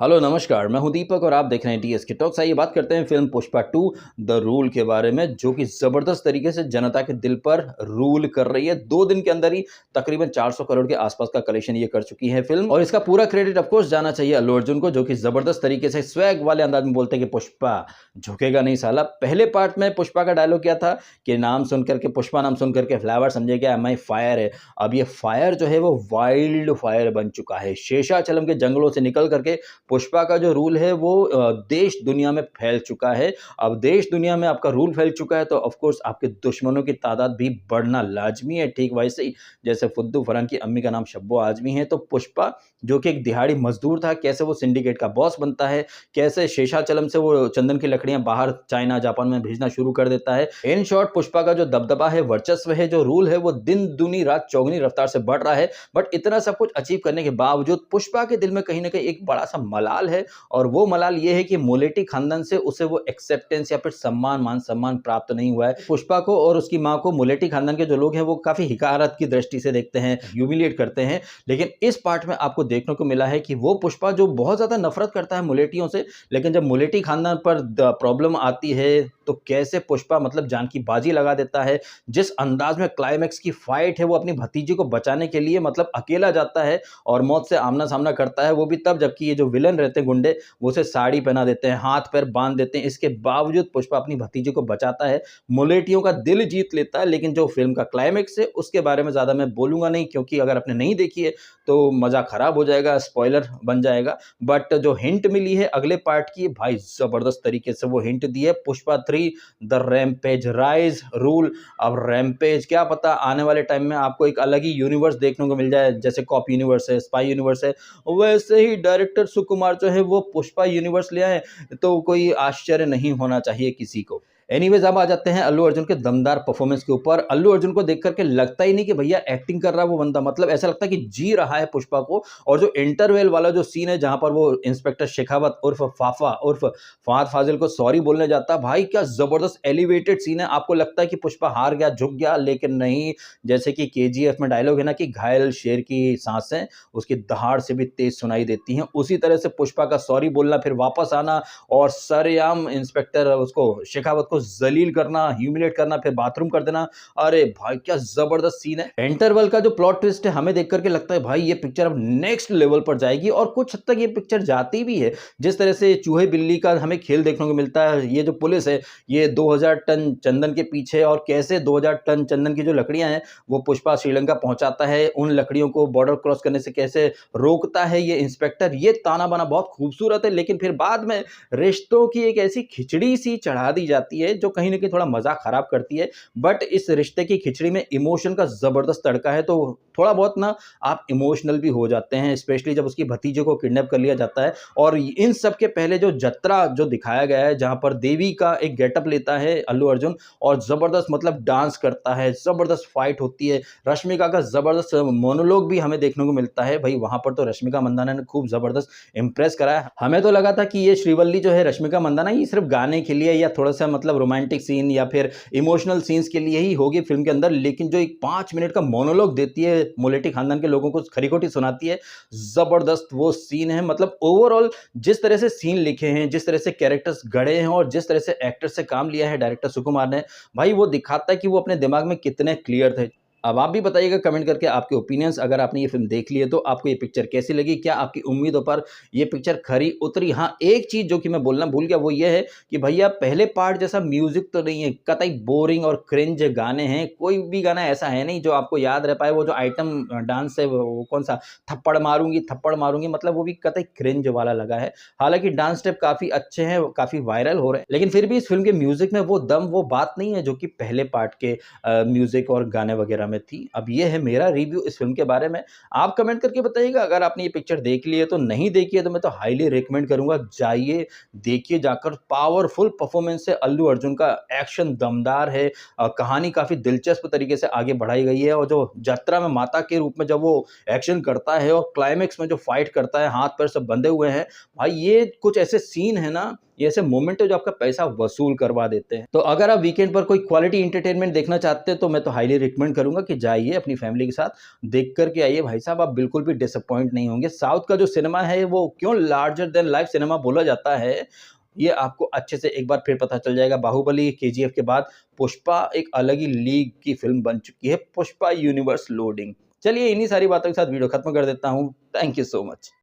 Hello नमस्कार, मैं हूं दीपक और आप देख रहे हैं टीएसके टॉक्स। आइए बात करते हैं फिल्म पुष्पा 2 द रूल के बारे में, जो कि ज़बरदस्त तरीके से जनता के दिल पर रूल कर रही है। 2 दिन के अंदर ही तकरीबन 400 करोड़ के आसपास का कलेक्शन ये कर चुकी है फिल्म, और इसका पूरा क्रेडिट ऑफ कोर्स जाना चाहिए अल्लू अर्जुन को, जो कि ज़बरदस्त तरीके से स्वैग वाले अंदाज में बोलते हैं कि पुष्पा झुकेगा नहीं साला। पहले पार्ट में पुष्पा का डायलॉग क्या था कि नाम सुन करके, पुष्पा नाम सुन करके फ्लावर समझे क्या मैं फायर है। अब ये फायर जो है वो वाइल्ड फायर बन चुका है। शेषाचलम के जंगलों से निकल करके पुष्पा का जो रूल है वो देश दुनिया में फैल चुका है। अब देश दुनिया में आपका रूल फैल चुका है तो ऑफ कोर्स आपके दुश्मनों की तादाद भी बढ़ना लाजमी है। ठीक वैसे ही जैसे फुद्दू फरहान की अम्मी का नाम शब्बो आजमी है, तो पुष्पा जो कि एक दिहाड़ी मजदूर था, कैसे वो सिंडिकेट का बॉस बनता है, कैसे शेषाचलम से वो चंदन की लकड़ियां बाहर चाइना जापान में भेजना शुरू कर देता है। इन शॉर्ट पुष्पा का जो दबदबा है, वर्चस्व है, जो रूल है, वो दिन दुनी रात चौगनी रफ्तार से बढ़ रहा है। बट इतना सब कुछ अचीव करने के बावजूद पुष्पा के दिल में कहीं ना कहीं एक बड़ा सा मलाल है, और वो मलाल ये है कि मोलेटी खानदान से उसे वो एक्सेप्टेंस या फिर सम्मान, मान सम्मान प्राप्त नहीं हुआ है। पुष्पा को और उसकी मां को मोलेटी खानदान के जो लोग हैं वो काफी हिकारत की दृष्टि से देखते हैं, ह्यूमिलिएट करते हैं। लेकिन इस पार्ट में आपको देखने को मिला है कि वो पुष्पा जो बहुत ज्यादा नफरत करता है मुलेटियों से, लेकिन जब मुलेटी खानदान पर प्रॉब्लम आती है तो कैसे पुष्पा मतलब जान की बाजी लगा देता है। जिस अंदाज में क्लाइमैक्स की फाइट है, वो अपनी भतीजी को बचाने के लिए मतलब अकेला जाता है और मौत से आमना सामना करता है, वो भी तब जबकि ये जो विलन रहते हैं गुंडे, वो उसे साड़ी पहना देते हैं, हाथ पैर बांध देते हैं। इसके बावजूद पुष्पा अपनी भतीजी को बचाता है, मुलेटियों का दिल जीत लेता है। लेकिन जो फिल्म का क्लाइमैक्स है उसके बारे में ज्यादा मैं बोलूंगा नहीं, क्योंकि अगर आपने नहीं देखी है तो मजा खराब हो जाएगा, स्पॉइलर बन जाएगा। बट जो हिंट मिली है अगले पार्ट की, भाई जबरदस्त तरीके से वो हिंट दी है। Pushpa 3 the rampage rise rule. अब रैम्पेज क्या पता आने वाले टाइम में आपको एक अलग ही यूनिवर्स देखने को मिल जाए, जैसे कॉप यूनिवर्स है, स्पाई यूनिवर्स है, वैसे ही डायरेक्टर सुकुमार जो है वो पुष्पा यूनिवर्स ले आए, तो कोई आश्चर्य नहीं होना चाहिए किसी को। एनीवेज अब आ जाते हैं अल्लू अर्जुन के दमदार परफॉर्मेंस के ऊपर। अल्लू अर्जुन को देख करके लगता ही नहीं कि भैया एक्टिंग कर रहा है वो बंदा, मतलब ऐसा लगता है कि जी रहा है पुष्पा को। और जो इंटरवेल वाला जो सीन है जहां पर वो इंस्पेक्टर शेखावत उर्फ फाफा उर्फ फहद फाजिल को सॉरी बोलने जाता है, भाई क्या जबरदस्त एलिवेटेड सीन है। आपको लगता है कि पुष्पा हार गया, झुक गया, लेकिन नहीं। जैसे कि केजीएफ में डायलॉग है ना कि घायल शेर की सांसें उसकी दहाड़ से भी तेज सुनाई देती हैं, उसी तरह से पुष्पा का सॉरी बोलना, फिर वापस आना और सरेआम इंस्पेक्टर उसको शेखावत को जलील करना, ह्यूमिलेट करना, फिर बाथरूम कर देना। अरे भाई क्या जबरदस्त सीन है। इंटरवल का जो प्लॉट ट्विस्ट है, हमें देख करके लगता है भाई ये पिक्चर अब नेक्स्ट लेवल पर जाएगी, और कुछ हद तक ये पिक्चर जाती भी है। जिस तरह से चूहे बिल्ली का हमें खेल देखने को मिलता है, ये जो पुलिस है ये 2000 टन चंदन के पीछे, और कैसे 2000 टन चंदन की जो लकड़ियां हैं वो पुष्पा श्रीलंका पहुंचाता है, उन लकड़ियों को बॉर्डर क्रॉस करने से कैसे रोकता है ये इंस्पेक्टर, ये ताना बाना बहुत खूबसूरत है। लेकिन फिर बाद में रिश्तों की एक ऐसी खिचड़ी सी चढ़ा दी जाती है जो कहीं ना कहीं थोड़ा मजाक खराब करती है। बट इस रिश्ते की खिचड़ी में इमोशन का जबरदस्त तड़का है, तो थोड़ा बहुत ना आप इमोशनल भी हो जाते हैं, स्पेशली जब उसकी भतीजे को किडनैप कर लिया जाता है। और इन सब के पहले जो जत्रा जो दिखाया गया है, जहां पर देवी का एक गेटअप लेता है अल्लू अर्जुन और जबरदस्त मतलब डांस करता है, जबरदस्त फाइट होती है, रश्मिका का जबरदस्त मोनोलॉग भी हमें देखने को मिलता है। भाई वहां पर तो रश्मिका मंदाना ने खूब जबरदस्त इंप्रेस कराया। हमें तो लगा था कि ये श्रीवल्ली जो है रश्मिका मंदाना, ये सिर्फ गाने के लिए या थोड़ा सा मतलब रोमांटिक सीन या फिर इमोशनल सीन्स के लिए ही होगी फिल्म के अंदर, लेकिन जो एक 5 मिनट का मोनोलॉग देती है, मोलेटी खानदान के लोगों को खरी-खोटी सुनाती है, जबरदस्त वो सीन है। मतलब ओवरऑल जिस तरह से सीन लिखे हैं, जिस तरह से कैरेक्टर्स गढ़े हैं और जिस तरह से एक्टर से काम लिया है डायरेक्टर सुकुमार ने, भाई वो दिखाता है कि वो अपने दिमाग में कितने क्लियर थे। अब आप भी बताइएगा कमेंट करके आपके ओपिनियंस, अगर आपने ये फिल्म देख ली है तो आपको ये पिक्चर कैसी लगी, क्या आपकी उम्मीदों पर ये पिक्चर खरी उतरी। हाँ, एक चीज जो कि मैं बोलना भूल गया वो ये है कि भैया पहले पार्ट जैसा म्यूजिक तो नहीं है, कतई बोरिंग और क्रिंज गाने हैं। कोई भी गाना ऐसा है नहीं जो आपको याद रह पाए। वो जो आइटम डांस है वो कौन सा, थप्पड़ मारूंगी, मतलब वो भी कतई क्रिंज वाला लगा है। हालांकि डांस स्टेप काफी अच्छे हैं, काफी वायरल हो रहे हैं, लेकिन फिर भी इस फिल्म के म्यूजिक में वो दम, वो बात नहीं है जो कि पहले पार्ट के म्यूजिक और गाने वगैरह में थी। अब ये है मेरा रिव्यू इस फिल्म के बारे में। आप कमेंट करके बताइएगा। अगर आपने ये पिक्चर देख ली है तो नहीं देखी है तो मैं तो हाईली रिकमेंड करूंगा, जाइए देखिए जाकर। पावरफुल परफॉर्मेंस है अल्लू अर्जुन का, एक्शन दमदार है, कहानी काफी दिलचस्प तरीके से आगे बढ़ाई गई है, और जो यात्रा में माता के रूप में जब वो एक्शन करता है और क्लाइमेक्स में जो फाइट करता है, हाथ पैर सब बंधे हुए हैं, भाई ये कुछ ऐसे सीन है ना ये ऐसे मोमेंट है जो आपका पैसा वसूल करवा देते हैं। तो अगर आप वीकेंड पर कोई क्वालिटी एंटरटेनमेंट देखना चाहते हैं तो मैं तो हाईली रिकमेंड करूँगा कि जाइए अपनी फैमिली के साथ, देख कर के आइए भाई साहब, आप बिल्कुल भी डिसअपॉइंट नहीं होंगे। साउथ का जो सिनेमा है वो क्यों लार्जर देन लाइफ सिनेमा बोला जाता है, ये आपको अच्छे से एक बार फिर पता चल जाएगा। बाहुबली, केजीएफ के बाद पुष्पा एक अलग ही लीग की फ़िल्म बन चुकी है, पुष्पा यूनिवर्स लोडिंग। चलिए इन्हीं सारी बातों के साथ वीडियो खत्म कर देता हूँ। Thank you so much.